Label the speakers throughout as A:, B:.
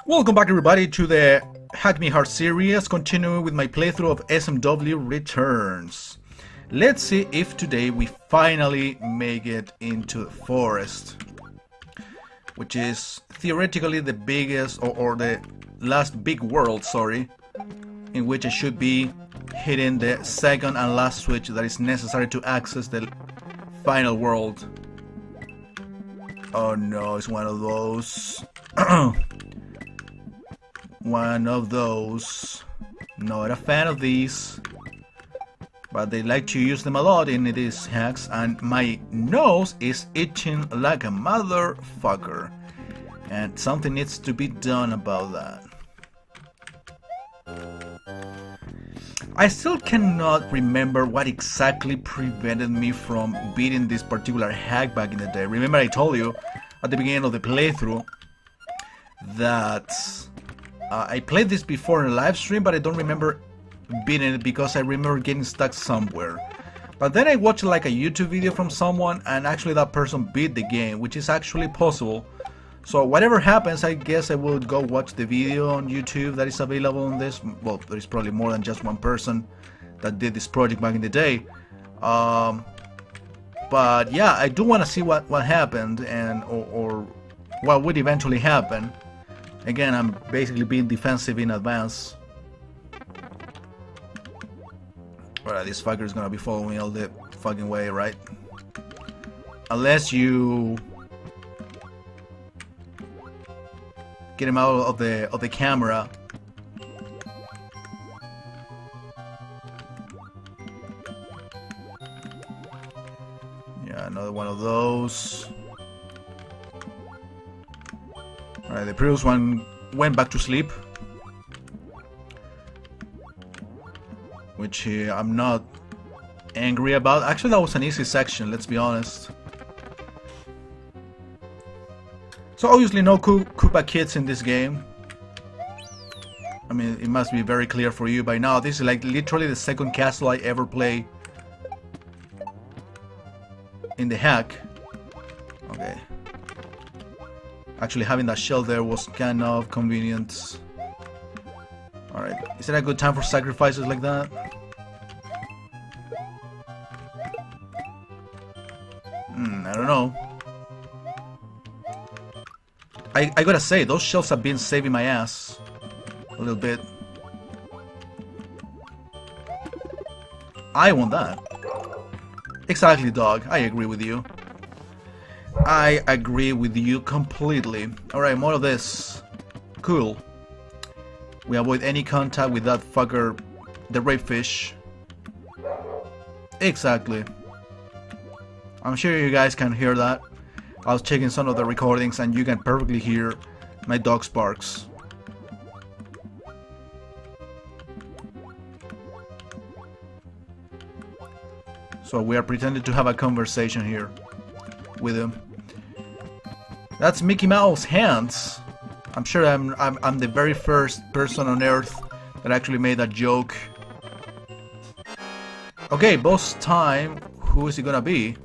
A: Welcome back everybody to the Hack Me Hard series, continuing with my playthrough of SMW Returns. Let's see if today we finally make it into the forest, which is theoretically the biggest or the last big world, sorry, in which I should be hitting the second and last switch that is necessary to access the final world. Oh no, it's one of those. One of those. Not a fan of these, but they like to use them a lot in these hacks, and my nose is itching like a motherfucker, and something needs to be done about that. I still cannot remember what exactly prevented me from beating this particular hack back in the day. Remember I told you at the beginning of the playthrough that I played this before in a live stream, but I don't remember beating it because I remember getting stuck somewhere. But then I watched like a YouTube video from someone, and actually that person beat the game, which is actually possible. So whatever happens, I guess I will go watch the video on YouTube that is available on this. Well, there is probably more than just one person that did this project back in the day. But yeah, I do want to see what happened and or what would eventually happen. Again, I'm basically being defensive in advance. Alright, this fucker is gonna be following me all the fucking way, right? Unless you get him out of the camera. Yeah, another one of those. Alright, the previous one went back to sleep, which I'm not angry about. Actually, that was an easy section, let's be honest. So obviously no Koopa kids in this game. I mean, it must be very clear for you by now. This is like literally the second castle I ever play in the hack. Okay. Actually, having that shell there was kind of convenient. Alright, is it a good time for sacrifices like that? I don't know. I gotta say, those shells have been saving my ass a little bit. I want that. Exactly, dog. I agree with you. I agree with you completely. Alright, more of this. Cool. We avoid any contact with that fucker, the rapefish. Exactly. I'm sure you guys can hear that. I was checking some of the recordings and you can perfectly hear my dog's barks. So we are pretending to have a conversation here with him. That's Mickey Mouse hands. I'm sure I'm the very first person on Earth that actually made that joke. Okay, boss time. Who is it gonna be?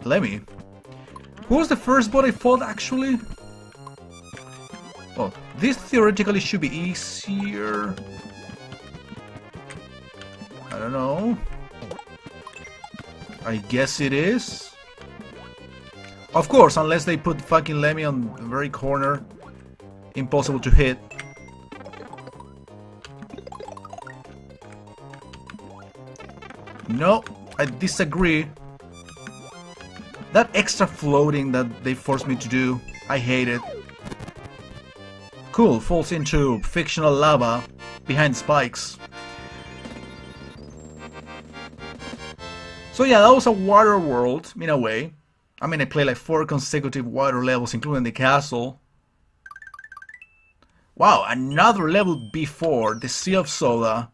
A: Lemmy. Who was the first bot I fought actually? Oh, this theoretically should be easier. I don't know. I guess it is. Of course, unless they put fucking Lemmy on the very corner. Impossible to hit. No, I disagree. That extra floating that they forced me to do, I hate it. Cool, falls into fictional lava behind spikes. So yeah, that was a water world, in a way. I mean, I played like 4 consecutive water levels, including the castle. Wow, another level before the Sea of Soda.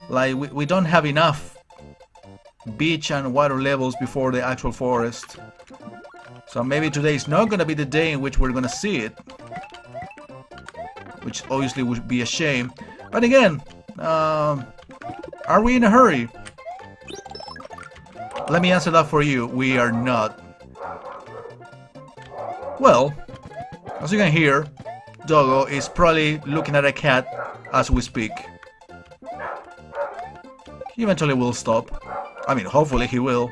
A: Like, we don't have enough beach and water levels before the actual forest. So maybe today is not gonna be the day in which we're gonna see it. Which obviously would be a shame. But again, are we in a hurry? Let me answer that for you. We are not. Well, As you can hear, Doggo is probably looking at a cat as we speak. He eventually will stop. I mean, hopefully he will.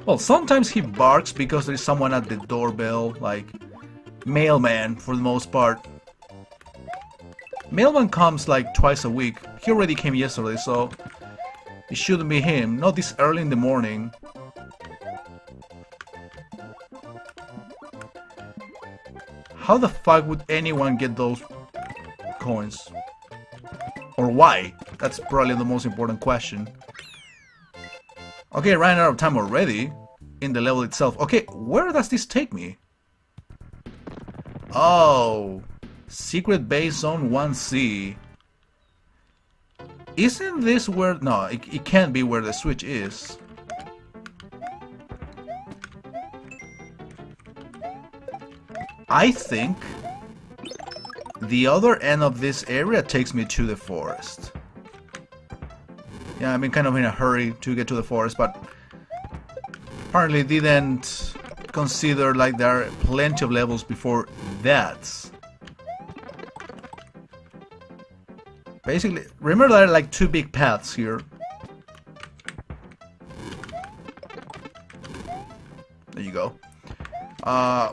A: Well, sometimes he barks because there's someone at the doorbell, like mailman for the most part. Mailman comes like twice a week. He already came yesterday, so it shouldn't be him. Not this early in the morning. How the fuck would anyone get those coins? Or why? That's probably the most important question. Okay, I ran out of time already in the level itself. Okay, where does this take me? Oh, Secret Base Zone 1C. Isn't this where... No, it can't be where the switch is. I think the other end of this area takes me to the forest. Yeah, I've been kind of in a hurry to get to the forest, but apparently didn't consider like there are plenty of levels before that. Basically, remember there are like two big paths here. There you go.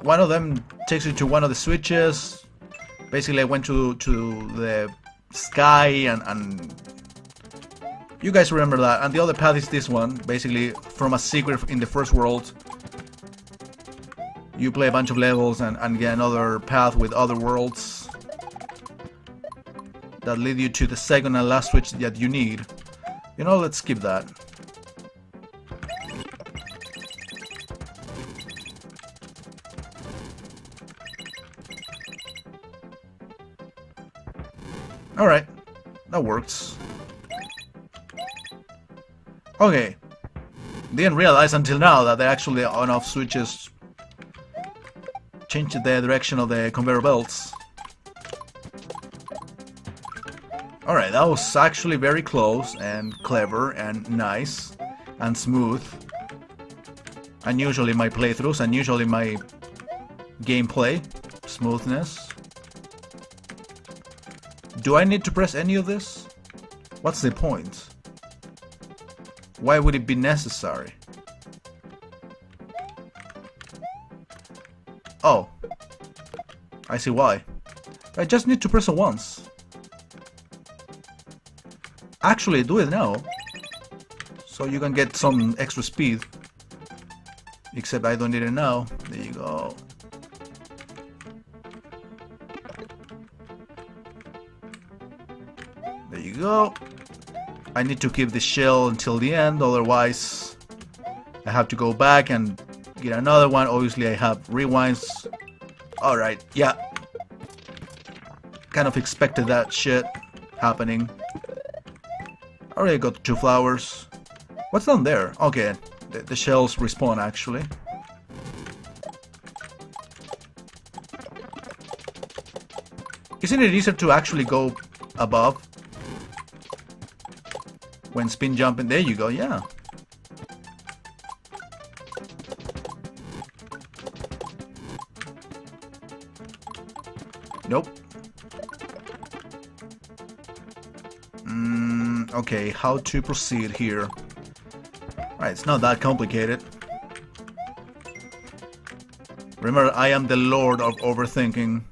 A: One of them takes you to one of the switches. Basically, I went to the sky and you guys remember that. And the other path is this one. Basically, from a secret in the first world. You play a bunch of levels and get another path with other worlds that lead you to the second and last switch that you need. You know, let's skip that. Alright, that works. Okay, didn't realize until now that they actually on-off switches change the direction of the conveyor belts. Alright, that was actually very close and clever and nice and smooth. Unusually my playthroughs, unusually my gameplay smoothness. Do I need to press any of this? What's the point? Why would it be necessary? Oh, I see why. I just need to press it once. Actually, do it now, so you can get some extra speed. Except I don't need it now. There you go. There you go. I need to keep the shell until the end, otherwise I have to go back and get another one. Obviously I have rewinds. Alright, yeah. Kind of expected that shit happening. I already got 2 flowers. What's down there? Okay, the shells respawn actually. Isn't it easier to actually go above? When spin jumping, there you go, yeah. Nope. Okay, how to proceed here? Right, it's not that complicated. Remember, I am the lord of overthinking.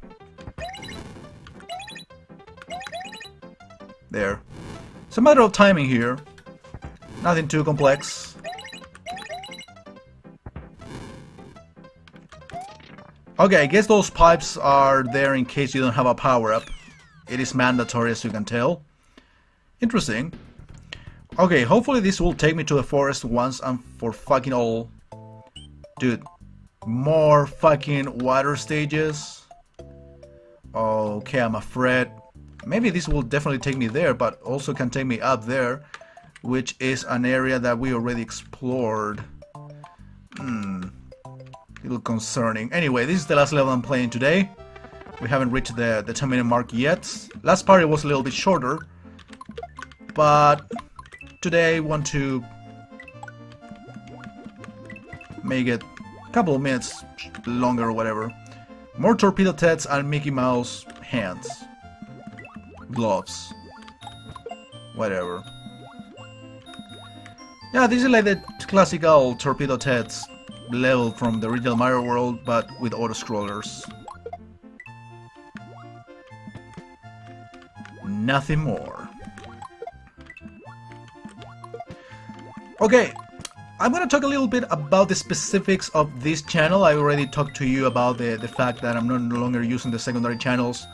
A: There. It's a matter of timing here. Nothing too complex. Okay, I guess those pipes are there in case you don't have a power-up. It is mandatory, as you can tell. Interesting. Okay, hopefully this will take me to the forest once and for fucking all. Dude, more fucking water stages. Okay, I'm afraid. Maybe this will definitely take me there, but also can take me up there, which is an area that we already explored. Little concerning. Anyway, this is the last level I'm playing today. We haven't reached the 10-minute mark yet. Last part it was a little bit shorter, but today I want to make it a couple of minutes longer or whatever. More torpedo teds and Mickey Mouse hands. Gloves. Whatever. Yeah, this is like the classical torpedo teds level from the original Mario World, but with auto-scrollers. Nothing more. Okay, I'm gonna talk a little bit about the specifics of this channel. I already talked to you about the fact that I'm no longer using the secondary channels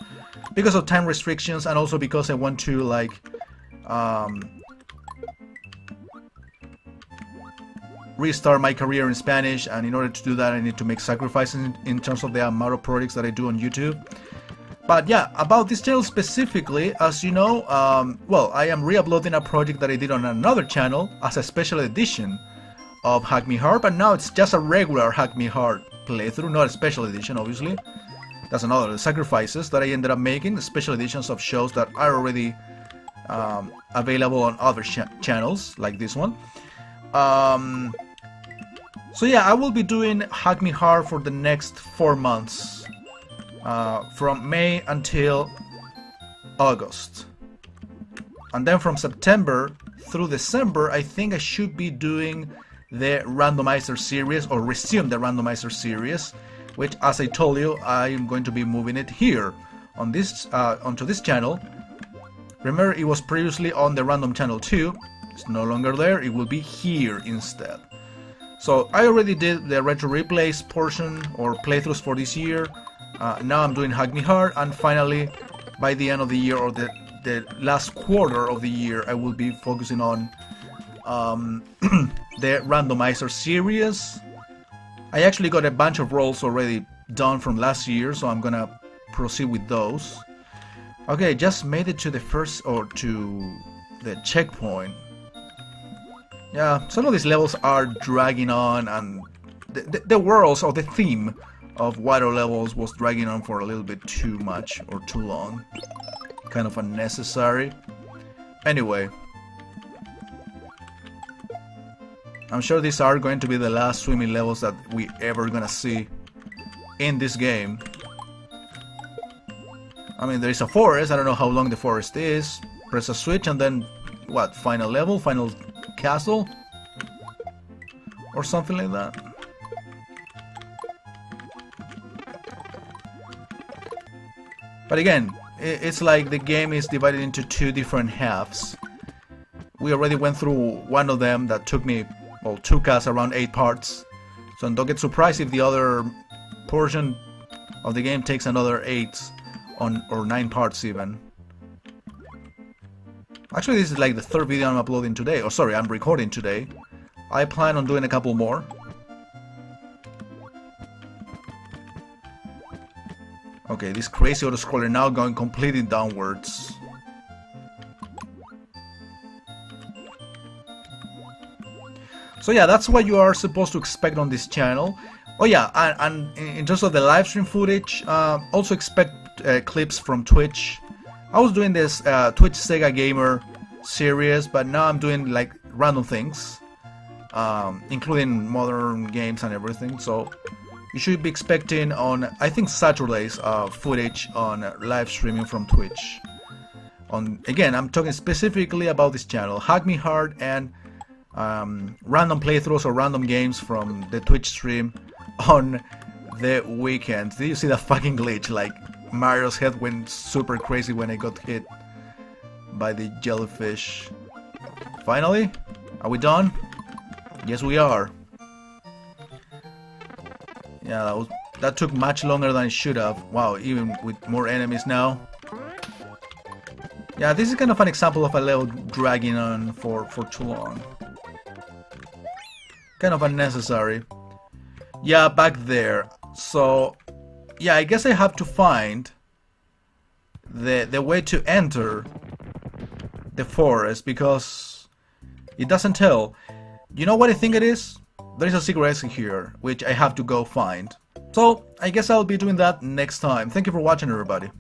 A: because of time restrictions, and also because I want to like restart my career in Spanish, and in order to do that I need to make sacrifices in terms of the amount of projects that I do on YouTube. But yeah, about this channel specifically, as you know, well, I am re-uploading a project that I did on another channel as a special edition of Hack Me Hard, but now it's just a regular Hack Me Hard playthrough, not a special edition, obviously. That's another sacrifices that I ended up making, special editions of shows that are already available on other channels, like this one. So yeah, I will be doing Hack Me Hard for the next 4 months. From May until August, and then from September through December I think I should be doing the randomizer series, or resume the randomizer series, which, as I told you, I am going to be moving it here on this onto this channel. Remember, it was previously on the random channel 2. It's no longer there, it will be here instead. So I already did the retro replays portion or playthroughs for this year. Now I'm doing Hack Me Hard, and finally by the end of the year, or the last quarter of the year, I will be focusing on the randomizer series. I actually got a bunch of roles already done from last year, so I'm gonna proceed with those. Okay, just made it to the first, or to the checkpoint. Yeah, some of these levels are dragging on, and the worlds, or the theme of water levels, was dragging on for a little bit too much or too long. Kind of unnecessary. Anyway, I'm sure these are going to be the last swimming levels that we ever gonna see in this game. I mean, there is a forest. I don't know how long the forest is. Press a switch and then what? Final level? Final castle? Or something like that. But again, it's like the game is divided into 2 different halves. We already went through one of them that took us around 8 parts. So don't get surprised if the other portion of the game takes another 8 or 9 parts even. Actually, this is like the 3rd video I'm uploading today. Oh, sorry, I'm recording today. I plan on doing a couple more. Okay, this crazy auto-scroller now going completely downwards. So yeah, that's what you are supposed to expect on this channel. Oh yeah, and in terms of the live stream footage, also expect clips from Twitch. I was doing this Twitch Sega Gamer series, but now I'm doing like random things, including modern games and everything. So you should be expecting on, I think, Saturdays footage on live streaming from Twitch. Again, I'm talking specifically about this channel, Hack Me Hard, and random playthroughs or random games from the Twitch stream on the weekends. Did you see that fucking glitch? Like, Mario's head went super crazy when I got hit by the jellyfish. Finally? Are we done? Yes, we are. Yeah, that took much longer than it should have. Wow, even with more enemies now. Yeah, this is kind of an example of a level dragging on for too long. Kind of unnecessary. Yeah, back there. So, yeah, I guess I have to find the way to enter the forest, because it doesn't tell. You know what I think it is? There is a secret exit here, which I have to go find. So, I guess I'll be doing that next time. Thank you for watching, everybody.